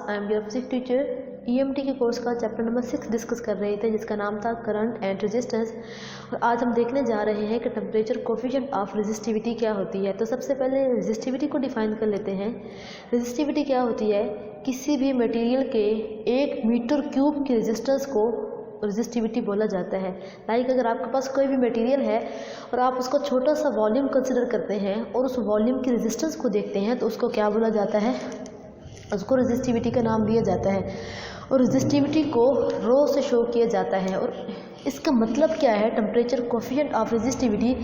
I am your physics teacher. EMT के course का chapter number 6 discuss कर रहे थे, जिसका नाम था करंट एंड रेजिस्टेंस। और आज हम देखने जा रहे हैं कि टेम्परेचर कोफिशिएंट ऑफ रेजिस्टिविटी क्या होती है। तो सबसे पहले रेजिस्टिविटी को डिफाइन कर लेते हैं। रेजिस्टिविटी क्या होती है? किसी भी मटेरियल के 1 मीटर क्यूब की रेजिस्टेंस को रेजिस्टिविटी बोला जाता है। लाइक अगर आपके पास कोई भी मटेरियल है और आप उसको छोटा सा वॉल्यूम कंसिडर करते हैं और उस वॉल्यूम की रेजिस्टेंस को देखते हैं तो उसको क्या बोला जाता है? उसको रेजिस्टिविटी का नाम दिया जाता है। और रेजिस्टिविटी को रो से शो किया जाता है। और इसका मतलब क्या है टेम्परेचर कोफिशिएंट ऑफ रेजिस्टिविटी?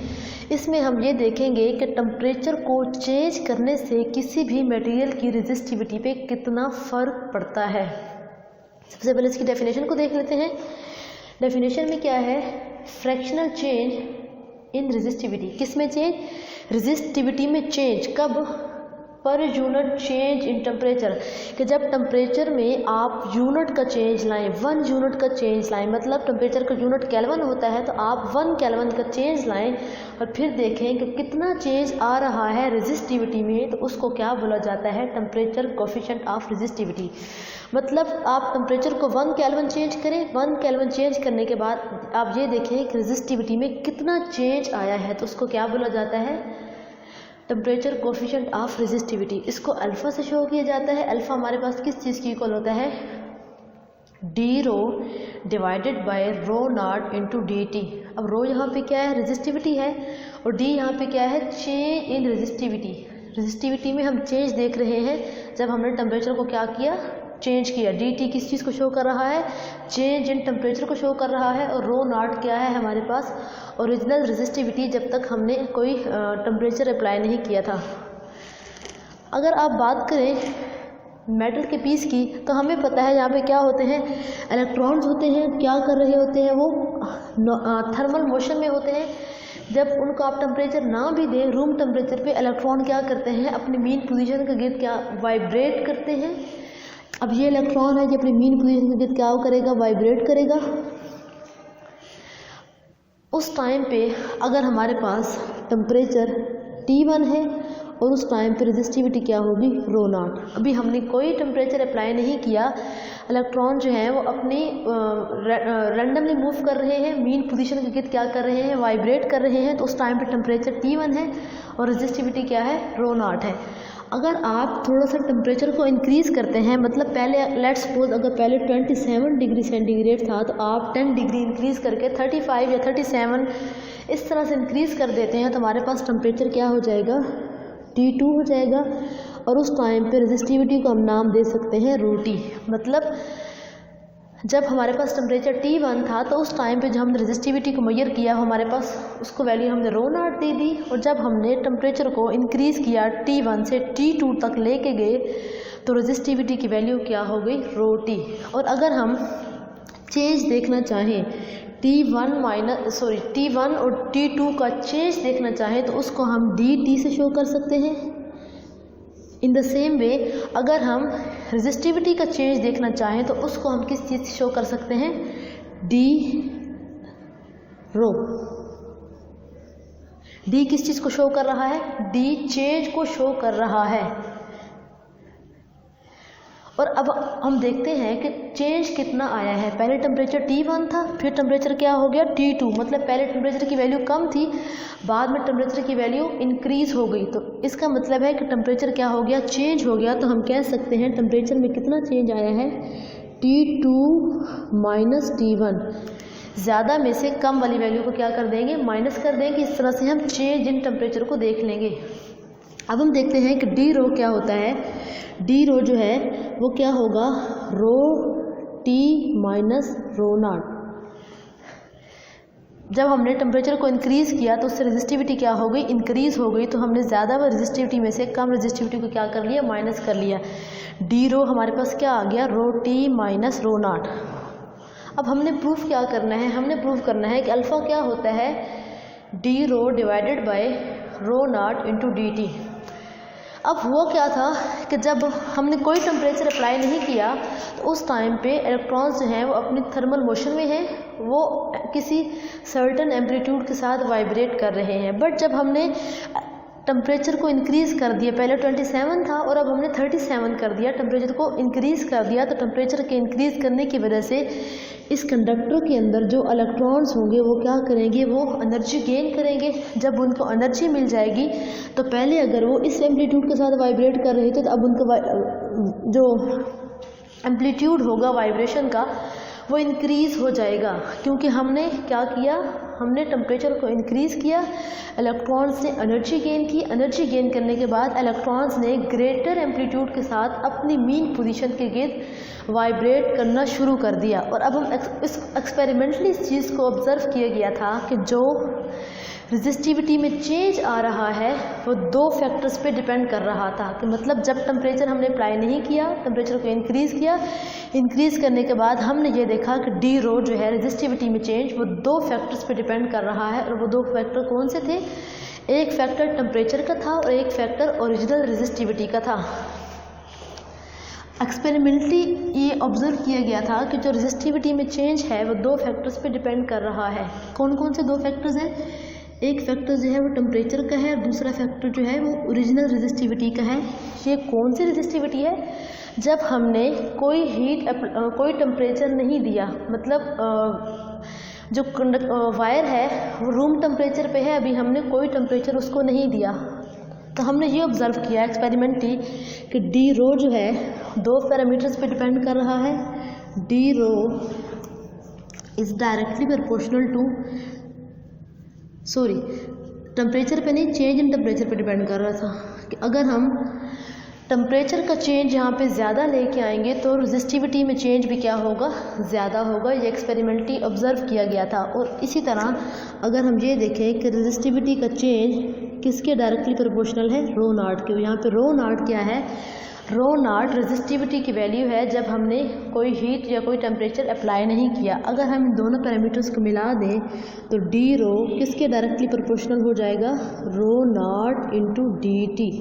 इसमें हम ये देखेंगे कि टेम्परेचर को चेंज करने से किसी भी मटेरियल की रेजिस्टिविटी पे कितना फ़र्क पड़ता है। सबसे पहले इसकी डेफिनेशन को देख लेते हैं। डेफिनेशन में क्या है? Fractional change in resistivity. किस में चेंज? रेजिस्टिविटी में चेंज। कब? Per unit change in temperature. कि जब टेम्परेचर में आप यूनिट का चेंज लाएं, 1 यूनिट का चेंज लाएं, मतलब टेम्परेचर का यूनिट केल्विन होता है, तो आप 1 केल्विन का चेंज लाएं और फिर देखें कि कितना चेंज आ रहा है रेजिस्टिविटी में, तो उसको क्या बोला जाता है? Temperature coefficient of resistivity. मतलब आप टेम्परेचर को 1 केल्विन चेंज करें, 1 केल्विन चेंज करने के बाद आप ये देखें कि रेजिस्टिविटी में कितना चेंज आया है, तो उसको क्या बोला जाता है? Temperature coefficient of resistivity. इसको अल्फ़ा से शो किया जाता है। अल्फ़ा हमारे पास किस चीज़ की इक्वल होता है? D rho divided by rho not into d t. अब रो यहाँ पे क्या है? रेजिस्टिविटी है, और डी यहाँ पे क्या है? Change in resistivity. रेजिस्टिविटी में हम चेंज देख रहे हैं जब हमने टेम्परेचर को क्या किया? चेंज किया। डी टी किस चीज़ को शो कर रहा है? चेंज इन टेम्परेचर को शो कर रहा है। और रो नॉट क्या है हमारे पास? ओरिजिनल रेजिस्टिविटी, जब तक हमने कोई टेम्परेचर अप्लाई नहीं किया था। अगर आप बात करें मेटल के पीस की, तो हमें पता है यहाँ पे क्या होते हैं? इलेक्ट्रॉन्स होते हैं। क्या कर रहे होते हैं वो? थर्मल मोशन में होते हैं। जब उनको आप टेम्परेचर ना भी दें, रूम टेम्परेचर पे इलेक्ट्रॉन क्या करते हैं? अपनी मीन पोजीशन के गिर्द क्या वाइब्रेट करते हैं। अब ये इलेक्ट्रॉन है जो अपनी मीन पोजीशन के गिर्द क्या करेगा? वाइब्रेट करेगा। उस टाइम पे अगर हमारे पास टेम्परेचर T1 है और उस टाइम पे रेजिस्टिविटी क्या होगी? रो नॉट। अभी हमने कोई टेम्परेचर अप्लाई नहीं किया, इलेक्ट्रॉन जो हैं वो अपनी रैंडमली मूव कर रहे हैं, मीन पोजीशन के गिर्द क्या कर रहे हैं? वाइब्रेट कर रहे हैं। तो उस टाइम पे टेम्परेचर T1 है और रेजिस्टिविटी क्या है? रो नॉट है। अगर आप थोड़ा सा टेम्परेचर को इंक्रीज़ करते हैं, मतलब पहले लेट्स सपोज अगर पहले 27 डिग्री सेंटीग्रेड था, तो आप 10 डिग्री इंक्रीज़ करके 35 या 37 इस तरह से इंक्रीज़ कर देते हैं, तो हमारे पास टेम्परेचर क्या हो जाएगा? T2 हो जाएगा। और उस टाइम पे रेजिस्टिविटी को हम नाम दे सकते हैं रो टी। मतलब जब हमारे पास टेम्परेचर T1 था, तो उस टाइम पे जब हमने रेजिस्टिविटी को मेजर किया, हमारे पास उसको वैल्यू हमने रो नॉट दे दी। और जब हमने टेम्परेचर को इंक्रीज़ किया T1 से T2 तक लेके गए, तो रेजिस्टिविटी की वैल्यू क्या हो गई? Rho T. और अगर हम चेंज देखना चाहें T1 और T2 का चेंज देखना चाहें, तो उसको हम dt से शो कर सकते हैं। इन द सेम वे अगर हम रेजिस्टिविटी का चेंज देखना चाहें, तो उसको हम किस चीज़ से शो कर सकते हैं? डी रो। डी किस चीज़ को शो कर रहा है? डी चेंज को शो कर रहा है। और अब हम देखते हैं कि चेंज कितना आया है। पहले टेम्परेचर T1 था, फिर टेम्परेचर क्या हो गया? T2। मतलब पहले टेम्परेचर की वैल्यू कम थी, बाद में टेम्परेचर की वैल्यू इंक्रीज़ हो गई। तो इसका मतलब है कि टेम्परेचर क्या हो गया? चेंज हो गया। तो हम कह सकते हैं टेम्परेचर में कितना चेंज आया है? T2 minus T1। ज़्यादा में से कम वाली वैल्यू को क्या कर देंगे? माइनस कर देंगे। इस तरह से हम चेंज इन टेम्परेचर को देख लेंगे। अब हम देखते हैं कि डी रो क्या होता है। डी रो जो है वो क्या होगा? Rho T minus rho not. जब हमने टेम्परेचर को इंक्रीज़ किया तो उससे रेजिस्टिविटी क्या हो गई? इंक्रीज़ हो गई। तो हमने ज़्यादा रेजिस्टिविटी में से कम रेजिस्टिविटी को क्या कर लिया? माइनस कर लिया। डी रो हमारे पास क्या आ गया? Rho T minus rho not. अब हमने प्रूफ क्या करना है? हमने प्रूफ करना है कि अल्फ़ा क्या होता है? D rho divided by rho not into d t. अब वो क्या था कि जब हमने कोई टेम्परेचर अप्लाई नहीं किया, तो उस टाइम पे इलेक्ट्रॉन्स जो हैं वो अपनी थर्मल मोशन में हैं, वो किसी सर्टेन एम्पलीट्यूड के साथ वाइब्रेट कर रहे हैं। बट जब हमने टेम्परेचर को इंक्रीज़ कर दिया, पहले 27 था और अब हमने 37 कर दिया, टेम्परेचर को इंक्रीज़ कर दिया। तो टेम्परेचर के इंक्रीज़ करने की वजह से इस कंडक्टर के अंदर जो इलेक्ट्रॉन्स होंगे वो क्या करेंगे, वो एनर्जी गेन करेंगे। जब उनको एनर्जी मिल जाएगी तो पहले अगर वो इस एम्पलीट्यूड के साथ वाइब्रेट कर रहे थे तो अब उनका जो एम्पलीट्यूड होगा वाइब्रेशन का वो इंक्रीज़ हो जाएगा, क्योंकि हमने क्या किया, हमने टेम्परेचर को इंक्रीज़ किया, इलेक्ट्रॉन्स ने एनर्जी गेन की। एनर्जी गेन करने के बाद इलेक्ट्रॉन्स ने ग्रेटर एम्पलीट्यूड के साथ अपनी मीन पोजीशन के गिर्द वाइब्रेट करना शुरू कर दिया। और अब हम इस एक्सपेरिमेंटली इस चीज़ को ऑब्ज़र्व किया गया था कि जो रेजिस्टिविटी में चेंज आ रहा है वो दो फैक्टर्स पे डिपेंड कर रहा था, कि मतलब जब टेम्परेचर हमने अप्लाई नहीं किया, टेम्परेचर को इंक्रीज़ किया, इंक्रीज़ करने के बाद हमने ये देखा कि डी रो जो है रेजिस्टिविटी में चेंज वो दो फैक्टर्स पे डिपेंड कर रहा है। और वो दो फैक्टर कौन से थे, एक फैक्टर टेम्परेचर का था और एक फैक्टर ओरिजिनल रेजिस्टिविटी का था। एक्सपेरिमेंटली ये ऑब्जर्व किया गया था कि जो रेजिस्टिविटी में चेंज है वो दो फैक्टर्स पे डिपेंड कर रहा है। कौन कौन से दो फैक्टर्स हैं, एक फैक्टर जो है वो टेम्परेचर का है और दूसरा फैक्टर जो है वो ओरिजिनल रेजिस्टिविटी का है। ये कौन सी रेजिस्टिविटी है, जब हमने कोई कोई टेम्परेचर नहीं दिया, मतलब जो वायर है वो रूम टेम्परेचर पे है, अभी हमने कोई टेम्परेचर उसको नहीं दिया, तो हमने ये ऑब्ज़र्व किया एक्सपेरिमेंटली कि डी रो जो है दो पैरामीटर्स पे डिपेंड कर रहा है। D rho is directly proportional to temperature पे नहीं, चेंज इन टेम्परेचर पे डिपेंड कर रहा था कि अगर हम टेम्परेचर का चेंज यहाँ पे ज़्यादा लेके आएंगे तो रेजिस्टिविटी में चेंज भी क्या होगा, ज़्यादा होगा। ये एक्सपेरिमेंटली ऑब्ज़र्व किया गया था। और इसी तरह अगर हम ये देखें कि रेजिस्टिविटी का चेंज किसके डायरेक्टली प्रोपोर्शनल है, रो नॉट के। यहाँ पे रो नॉट क्या है, रो नॉट रेजिस्टिविटी की वैल्यू है जब हमने कोई हीट या कोई टेम्परेचर अप्लाई नहीं किया। अगर हम इन दोनों पैरामीटर्स को मिला दें तो डी रो किसके डायरेक्टली प्रोपोर्शनल हो जाएगा, रो नॉट इंटू डी टी।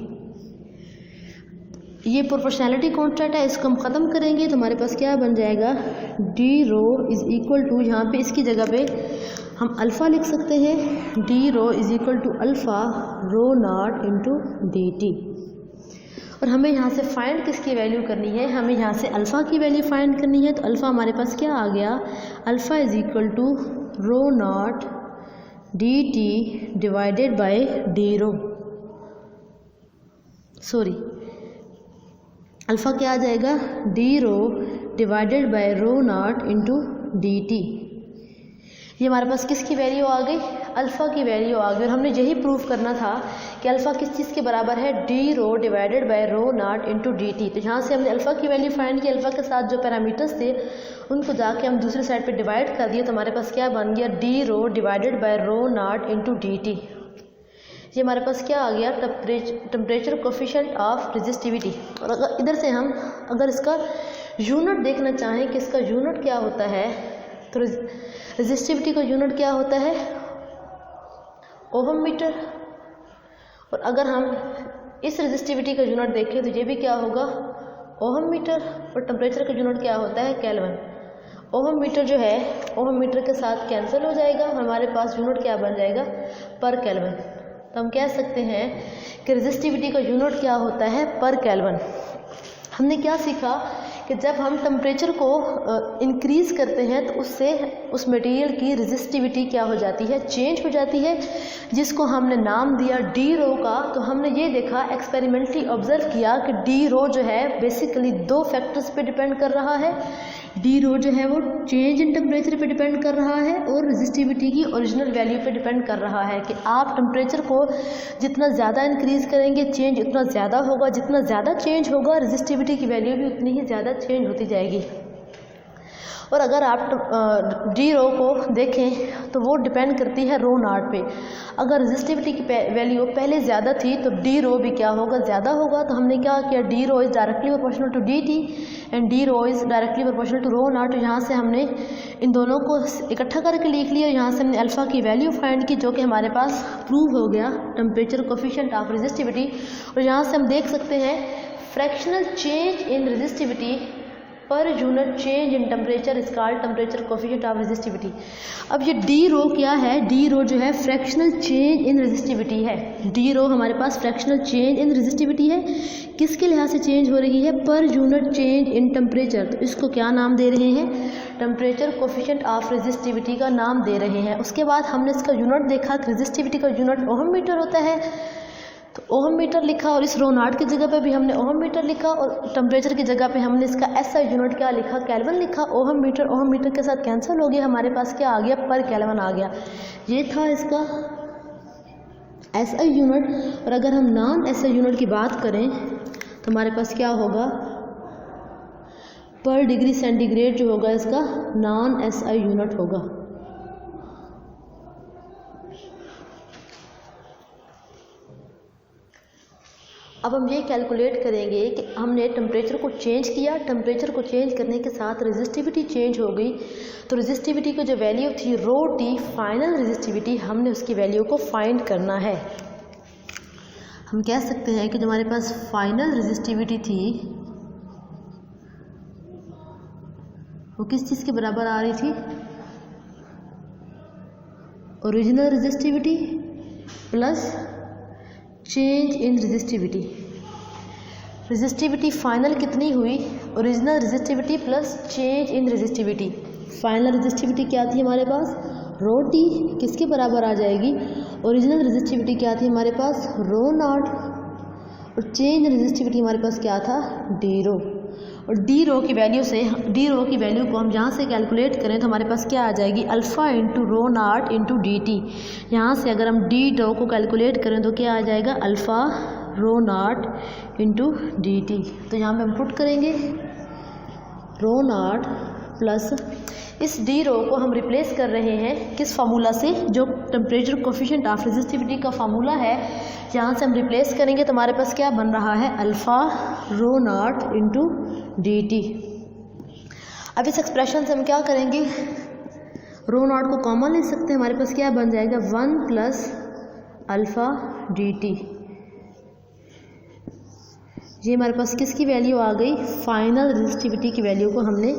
ये प्रोपोर्शनैलिटी कॉन्स्टेंट है, इसको हम ख़त्म करेंगे तो हमारे पास क्या बन जाएगा, d rho is equal to, यहाँ पे इसकी जगह पे हम अल्फ़ा लिख सकते हैं, d rho is equal to alpha rho not into d t. और हमें यहाँ से फाइंड किसकी वैल्यू करनी है, हमें यहाँ से अल्फ़ा की वैल्यू फाइंड करनी है। तो अल्फ़ा हमारे पास क्या आ गया, alpha is equal to rho not d t divided by d rho, alpha क्या आ जाएगा, d rho divided by rho not into d t. ये हमारे पास किसकी वैल्यू आ गई, अल्फ़ा की वैल्यू आ गई। और हमने यही प्रूव करना था कि अल्फ़ा किस चीज़ के बराबर है, d rho divided by rho not into d t. तो यहाँ से हमने अल्फ़ा की वैल्यू फाइंड की, अल्फ़ा के साथ जो पैरामीटर्स थे उनको जाके हम दूसरी साइड पे डिवाइड कर दिए तो हमारे पास क्या बन गया, d rho divided by rho not into d t. ये हमारे पास क्या आ गया, टेम्परेचर कोफिशिएंट ऑफ रेजिस्टिविटी। और अगर इधर से हम अगर इसका यूनिट देखना चाहें कि इसका यूनिट क्या होता है, तो रेजिस्टिविटी का यूनिट क्या होता है, ओहम मीटर। और अगर हम इस रेजिस्टिविटी का यूनिट देखें तो ये भी क्या होगा, ओहम मीटर। और टेम्परेचर का यूनिट क्या होता है, केल्विन। ओहम मीटर जो है ओहम मीटर के साथ कैंसिल हो जाएगा, हमारे पास यूनिट क्या बन जाएगा, पर केल्विन। तो हम कह सकते हैं कि रेजिस्टिविटी का यूनिट क्या होता है, पर केल्विन। हमने क्या सीखा कि जब हम टेम्परेचर को इंक्रीज़ करते हैं तो उससे उस मटेरियल की रेजिस्टिविटी क्या हो जाती है, चेंज हो जाती है, जिसको हमने नाम दिया डी रो का। तो हमने ये देखा एक्सपेरिमेंटली ऑब्जर्व किया कि डी रो जो है बेसिकली दो फैक्टर्स पे डिपेंड कर रहा है। डी रो जो है वो चेंज इन टेम्परेचर पे डिपेंड कर रहा है और रेजिस्टिविटी की ओरिजिनल वैल्यू पे डिपेंड कर रहा है कि आप टेम्परेचर को जितना ज़्यादा इंक्रीज़ करेंगे चेंज उतना ज़्यादा होगा, जितना ज़्यादा चेंज होगा रेजिस्टिविटी की वैल्यू भी उतनी ही ज़्यादा चेंज होती जाएगी। और अगर आप डी रो को देखें तो वो डिपेंड करती है रो नॉट पे। अगर रेजिस्टिविटी की वैल्यू पहले ज़्यादा थी तो डी रो भी क्या होगा, ज़्यादा होगा। तो हमने क्या किया, d rho is directly proportional to d t and d rho is directly proportional to rho not. यहाँ से हमने इन दोनों को इकट्ठा करके लिख लिया। यहाँ से हमने अल्फ़ा की वैल्यू फाइंड की जो कि हमारे पास प्रूव हो गया, टेम्परेचर कोफिशिएंट ऑफ रेजिस्टिविटी। और यहाँ से हम देख सकते हैं fractional change in resistivity per unit change in temperature is called temperature coefficient of resistivity. अब ये डी रो क्या है, डी रो जो है फ्रैक्शनल चेंज इन रेजिस्टिविटी है। डी रो हमारे पास फ्रैक्शनल चेंज इन रेजिस्टिविटी है, किसके लिहाज से चेंज हो रही है, per unit change in temperature. तो इसको क्या नाम दे रहे हैं, टेम्परेचर कोफिशिएंट ऑफ रेजिस्टिविटी का नाम दे रहे हैं। उसके बाद हमने इसका यूनिट देखा कि रेजिस्टिविटी का यूनिट ओहम मीटर होता है, तो ओहम मीटर लिखा, और इस रो नॉट की जगह पे भी हमने ओहम मीटर लिखा, और टेम्परेचर की जगह पे हमने इसका एसआई यूनिट क्या लिखा, केल्विन लिखा। ओहम मीटर के साथ कैंसिल हो गया, हमारे पास क्या आ गया, पर केल्विन आ गया। ये था इसका एसआई यूनिट। और अगर हम नॉन एसआई यूनिट की बात करें तो हमारे पास क्या होगा, पर डिग्री सेंटीग्रेड जो होगा इसका नॉन एसआई यूनिट होगा। अब हम ये कैलकुलेट करेंगे कि हमने टेम्परेचर को चेंज किया, टेम्परेचर को चेंज करने के साथ रेजिस्टिविटी चेंज हो गई, तो रेजिस्टिविटी की जो वैल्यू थी रो टी फाइनल रेजिस्टिविटी, हमने उसकी वैल्यू को फाइंड करना है। हम कह सकते हैं कि जो हमारे पास फाइनल रेजिस्टिविटी थी वो किस चीज़ के बराबर आ रही थी, original resistivity plus change in resistivity. Resistivity final कितनी हुई, original resistivity plus change in resistivity. Final resistivity क्या थी हमारे पास, रो टी, किसके बराबर आ जाएगी, ओरिजिनल रेजिस्टिविटी क्या थी हमारे पास, रो नॉट, और चेंज इन रेजिस्टिविटी हमारे पास क्या था, डी रो। और डी रो की वैल्यू से, डी रो की वैल्यू को हम यहाँ से कैलकुलेट करें तो हमारे पास क्या आ जाएगी, alpha into rho not into d T. यहाँ से अगर हम डी रो को कैलकुलेट करें तो क्या आ जाएगा, alpha rho not into d t. तो यहाँ पे हम पुट करेंगे रो नॉट प्लस इस डी रो को हम रिप्लेस कर रहे हैं किस फार्मूला से, जो टेम्परेचर कोफिशिएंट ऑफ रेजिस्टिविटी का फार्मूला है, यहाँ से हम रिप्लेस करेंगे तो हमारे पास क्या बन रहा है, alpha rho not into d t. अब इस एक्सप्रेशन से हम क्या करेंगे, रो नॉट को कॉमन ले सकते हैं, हमारे पास क्या बन जाएगा 1 प्लस अल्फ़ा डी टी। ये हमारे पास किसकी वैल्यू आ गई, फाइनल रेजिस्टिविटी की वैल्यू को हमने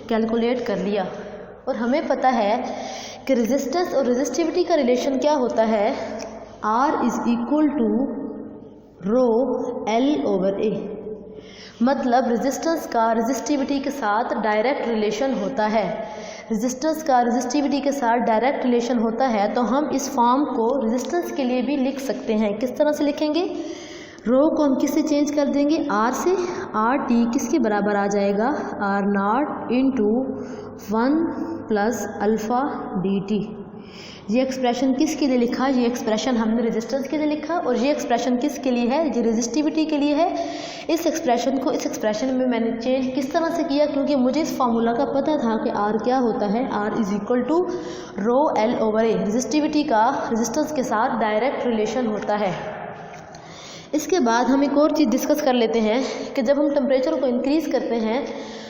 कैलकुलेट कर लिया। और हमें पता है कि रेजिस्टेंस और रेजिस्टिविटी का रिलेशन क्या होता है, R is equal to rho L over A। मतलब रेजिस्टेंस का रेजिस्टिविटी के साथ डायरेक्ट रिलेशन होता है, रेजिस्टेंस का रेजिस्टिविटी के साथ डायरेक्ट रिलेशन होता है। तो हम इस फॉर्म को रेजिस्टेंस के लिए भी लिख सकते हैं, किस तरह से लिखेंगे, रो को हम किससे चेंज कर देंगे, R से, आर टी किसके बराबर आ जाएगा, R not into 1 plus alpha D t. ये एक्सप्रेशन किसके लिए लिखा, ये एक्सप्रेशन हमने रेजिस्टेंस के लिए लिखा, और ये एक्सप्रेशन किसके लिए है, ये रेजिस्टिविटी के लिए है। इस एक्सप्रेशन को इस एक्सप्रेशन में मैंने चेंज किस तरह से किया, क्योंकि मुझे इस फार्मूला का पता था कि R क्या होता है, R is equal to rho L over A। Resistivity का रेजिस्टेंस के साथ डायरेक्ट रिलेशन होता है। इसके बाद हम एक और चीज़ डिस्कस कर लेते हैं कि जब हम टेम्परेचर को इंक्रीज़ करते हैं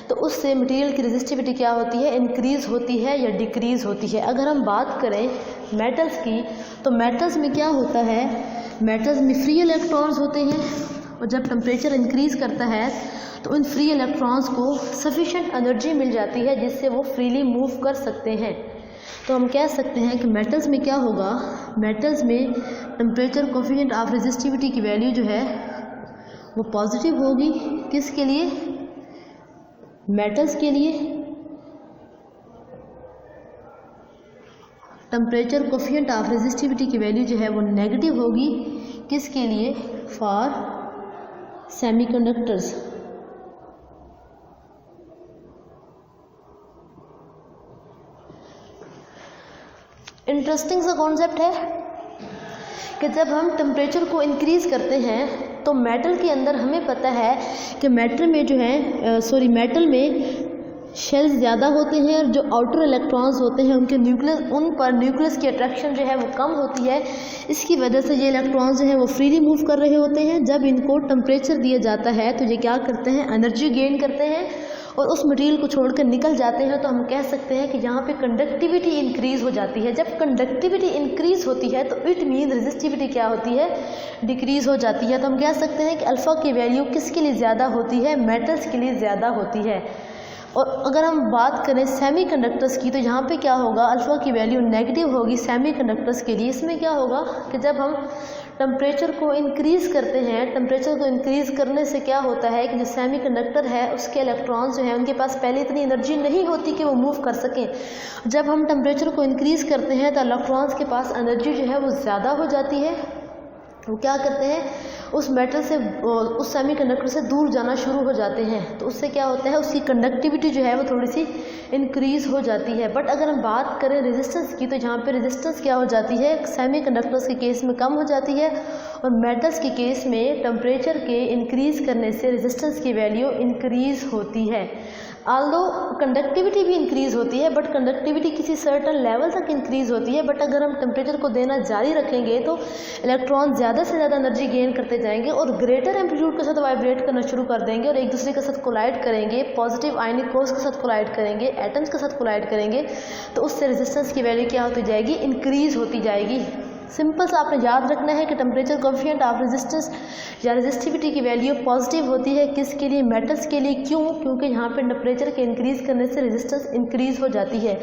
तो उससे मटेरियल की रेजिस्टिविटी क्या होती है, इंक्रीज़ होती है या डिक्रीज़ होती है। अगर हम बात करें मेटल्स की तो मेटल्स में क्या होता है, मेटल्स में फ्री इलेक्ट्रॉन्स होते हैं, और जब टेम्परेचर इंक्रीज़ करता है तो उन फ्री इलेक्ट्रॉन्स को सफिशेंट एनर्जी मिल जाती है जिससे वो फ्रीली मूव कर सकते हैं। तो हम कह सकते हैं कि मेटल्स में क्या होगा, मेटल्स में टेम्परेचर कोफिशिएंट ऑफ रेजिस्टिविटी की वैल्यू जो है वो पॉजिटिव होगी, किसके लिए, मेटल्स के लिए। टेम्परेचर कोफिशिएंट ऑफ रेजिस्टिविटी की वैल्यू जो है वो नेगेटिव होगी, किसके लिए, फॉर सेमीकंडक्टर्स। इंटरेस्टिंग सा कॉन्सेप्ट है कि जब हम टेम्परेचर को इंक्रीज़ करते हैं तो मेटल के अंदर हमें पता है कि मेटल में जो है मेटल में शेल्स ज़्यादा होते हैं, और जो आउटर इलेक्ट्रॉन्स होते हैं उनके उन पर न्यूक्लियस की अट्रैक्शन जो है वो कम होती है। इसकी वजह से ये इलेक्ट्रॉन्स जो है वो फ्रीली मूव कर रहे होते हैं। जब इनको टेम्परेचर दिया जाता है तो ये क्या करते हैं, एनर्जी गेन करते हैं और उस मटेरियल को छोड़कर निकल जाते हैं। तो हम कह सकते हैं कि यहाँ पे कंडक्टिविटी इंक्रीज़ हो जाती है। जब कंडक्टिविटी इंक्रीज़ होती है तो इट मीन रेजिस्टिविटी क्या होती है, डिक्रीज़ हो जाती है। तो हम कह सकते हैं कि अल्फ़ा की वैल्यू किसके लिए ज़्यादा होती है, मेटल्स के लिए ज़्यादा होती है। और अगर हम बात करें सेमीकंडक्टर्स की, तो यहाँ पे क्या होगा, अल्फ़ा की वैल्यू नेगेटिव होगी सेमीकंडक्टर्स के लिए। इसमें क्या होगा कि जब हम टेम्परेचर को इंक्रीज़ करते हैं, टेम्परेचर को इंक्रीज़ करने से क्या होता है कि जो सेमीकंडक्टर है उसके इलेक्ट्रॉन्स जो हैं उनके पास पहले इतनी एनर्जी नहीं होती कि वो मूव कर सकें। जब हम टेम्परेचर को इंक्रीज़ करते हैं तो इलेक्ट्रॉन्स के पास एनर्जी जो है वो ज़्यादा हो जाती है। वो क्या करते हैं, उस मेटल से, उस सेमीकंडक्टर से दूर जाना शुरू हो जाते हैं। तो उससे क्या होता है, उसकी कंडक्टिविटी जो है वो थोड़ी सी इंक्रीज़ हो जाती है। बट अगर हम बात करें रेजिस्टेंस की, तो यहाँ पे रेजिस्टेंस क्या हो जाती है, सेमीकंडक्टर्स के केस में कम हो जाती है और मेटल्स के केस में टेम्परेचर के इंक्रीज़ करने से रेजिस्टेंस की वैल्यू इंक्रीज़ होती है। आल्दो कंडक्टिविटी भी इंक्रीज़ होती है, बट कंडक्टिविटी किसी सर्टन लेवल तक इंक्रीज़ होती है। बट अगर हम टेम्परेचर को देना जारी रखेंगे तो इलेक्ट्रॉन ज़्यादा से ज़्यादा एनर्जी गेन करते जाएंगे और ग्रेटर एम्पलीट्यूड के साथ वाइब्रेट करना शुरू कर देंगे और एक दूसरे के साथ कोलाइड करेंगे, पॉजिटिव आयनिक कोर्स के साथ कोलाइड करेंगे, एटम्स के साथ कोलाइड करेंगे। तो उससे रेजिस्टेंस की वैल्यू क्या होती जाएगी, इंक्रीज़ होती जाएगी। सिंपल सा आपने याद रखना है कि टेम्परेचर कोफिशिएंट ऑफ रेजिस्टेंस या रेजिस्टिविटी की वैल्यू पॉजिटिव होती है। किसके लिए, मेटल्स के लिए। क्यों, क्योंकि यहाँ पे टेम्परेचर के इंक्रीज़ करने से रेजिस्टेंस इंक्रीज़ हो जाती है।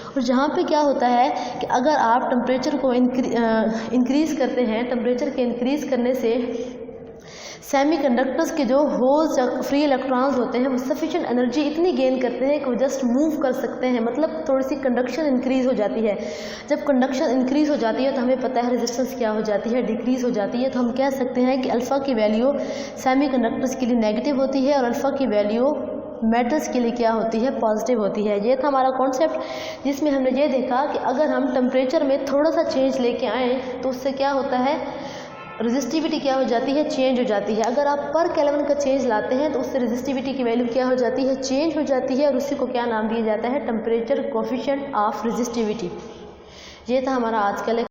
और जहाँ पे क्या होता है कि अगर आप टेम्परेचर को इंक्रीज़ करते हैं, टेम्परेचर के इंक्रीज़ करने से सेमीकंडक्टर्स के जो होल्स या फ्री इलेक्ट्रॉन्स होते हैं वो सफिशिएंट एनर्जी इतनी गेन करते हैं कि वो जस्ट मूव कर सकते हैं, मतलब थोड़ी सी कंडक्शन इंक्रीज़ हो जाती है। जब कंडक्शन इंक्रीज़ हो जाती है तो हमें पता है रेजिस्टेंस क्या हो जाती है, डिक्रीज़ हो जाती है। तो हम कह सकते हैं कि अल्फ़ा की वैल्यू सेमीकंडक्टर्स के लिए नेगेटिव होती है और अल्फ़ा की वैल्यू मेटल्स के लिए क्या होती है, पॉजिटिव होती है। ये था हमारा कॉन्सेप्ट, जिसमें हमने ये देखा कि अगर हम टेम्परेचर में थोड़ा सा चेंज लेके आएँ तो उससे क्या होता है, रेजिस्टिविटी क्या हो जाती है, चेंज हो जाती है। अगर आप पर केल्विन का चेंज लाते हैं तो उससे रेजिस्टिविटी की वैल्यू क्या हो जाती है, चेंज हो जाती है और उसी को क्या नाम दिया जाता है, टेम्परेचर कोफिशिएंट ऑफ रेजिस्टिविटी। ये था हमारा आज का लेक्चर।